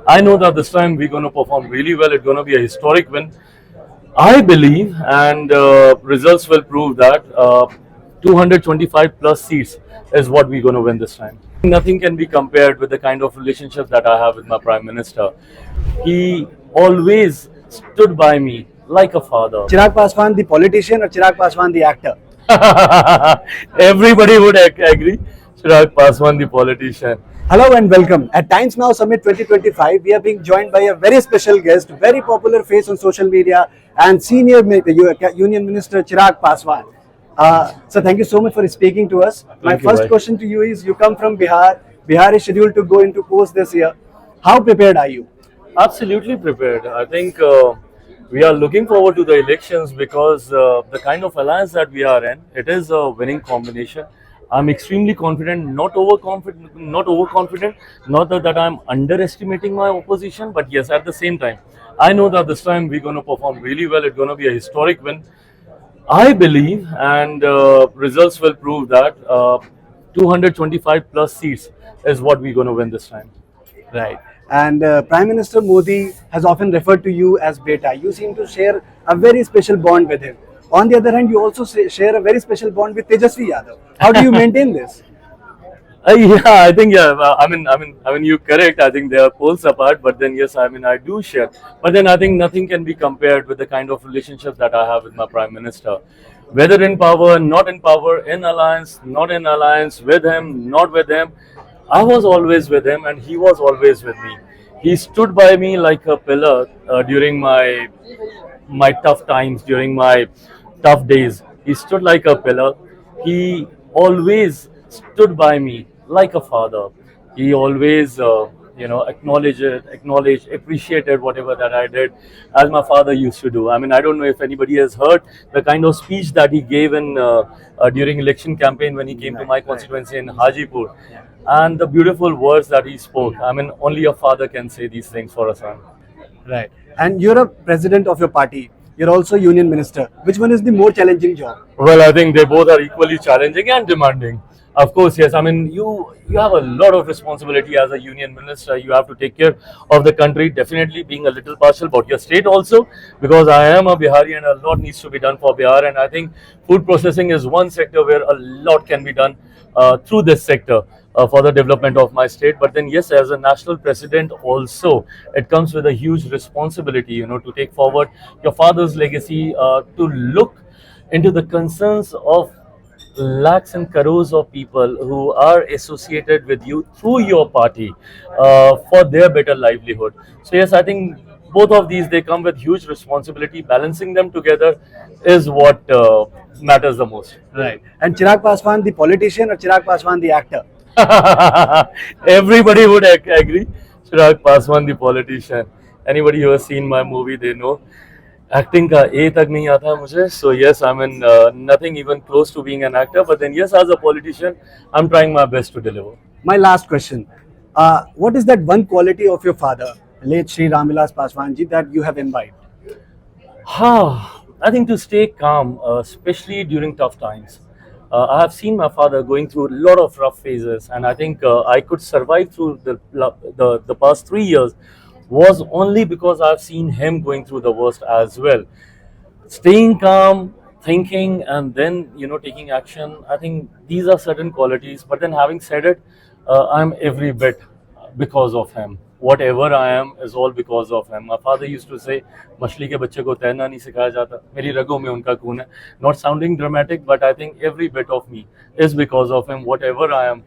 I know that this time we're going to perform really well. It's going to be a historic win. I believe, and results will prove that 225 plus seats is what we're going to win this time. Nothing can be compared with the kind of relationship that I have with my Prime Minister. He always stood by me like a father. Chirag Paswan, the politician, or Chirag Paswan, the actor? Everybody would agree. Chirag Paswan, the politician. Hello and welcome. At Times Now Summit 2025, we are being joined by a very special guest, very popular face on social media, and senior Union Minister Chirag Paswan. So thank you so much for speaking to us. My first question to you is: you come from Bihar. Bihar is scheduled to go into post this year. How prepared are you? Absolutely prepared. I think we are looking forward to the elections because the kind of alliance that we are in, it is a winning combination. I'm extremely confident, not overconfident, not that I'm underestimating my opposition, but yes, at the same time, I know that this time we're going to perform really well. It's going to be a historic win. I believe, and results will prove that 225 plus seats is what we're going to win this time. Right. And Prime Minister Modi has often referred to you as Beta. You seem to share a very special bond with him. On the other hand, you also share a very special bond with Tejasvi Yadav. How do you maintain this? Yeah, I think you're correct. I think they are poles apart, but then yes, I do share. But then I think nothing can be compared with the kind of relationship that I have with my Prime Minister. Whether in power, not in power, in alliance, not in alliance, with him, not with him, I was always with him, and he was always with me. He stood by me like a pillar during my tough times, during my tough days. He stood like a pillar. He always stood by me like a father. He always, appreciated whatever that I did, as my father used to do. I don't know if anybody has heard the kind of speech that he gave in during election campaign when he came to my constituency in Hajipur, and the beautiful words that he spoke. Only a father can say these things for a son. Right. And you're a president of your party. You're also union minister. Which one is the more challenging job? Well, I think they both are equally challenging and demanding. Of course, yes. You have a lot of responsibility as a union minister. You have to take care of the country, definitely being a little partial about your state also, because I am a Bihari and a lot needs to be done for Bihar. And I think food processing is one sector where a lot can be done through this sector for the development of my state. But then, yes, as a national president also, it comes with a huge responsibility, to take forward your father's legacy, to look into the concerns of lakhs and crores of people who are associated with you through your party for their better livelihood. So yes, I think both of these, they come with huge responsibility. Balancing them together is what matters the most. Right. And Chirag Paswan, the politician, or Chirag Paswan, the actor? Everybody would agree. Chirag Paswan, the politician. Anybody who has seen my movie, they know. Acting का A तक नहीं आता मुझे, so yes, nothing even close to being an actor. But then yes, as a politician, I'm trying my best to deliver. My last question: what is that one quality of your father, late Shri Ramvilas Paswan ji, that you have imbibed? I think to stay calm, especially during tough times. I have seen my father going through a lot of rough phases, and I think I could survive through the past 3 years was only because I've seen him going through the worst as well. Staying calm, thinking, and then taking action. I think these are certain qualities. But then, having said it, I'm every bit because of him. Whatever I am is all because of him. My father used to say, "मछली के बच्चे को तैरना नहीं सिखाया जाता." मेरी रगों में उनका खून है. Not sounding dramatic, but I think every bit of me is because of him. Whatever I am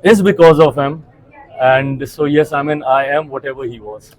is because of him. And so yes, I am whatever he was.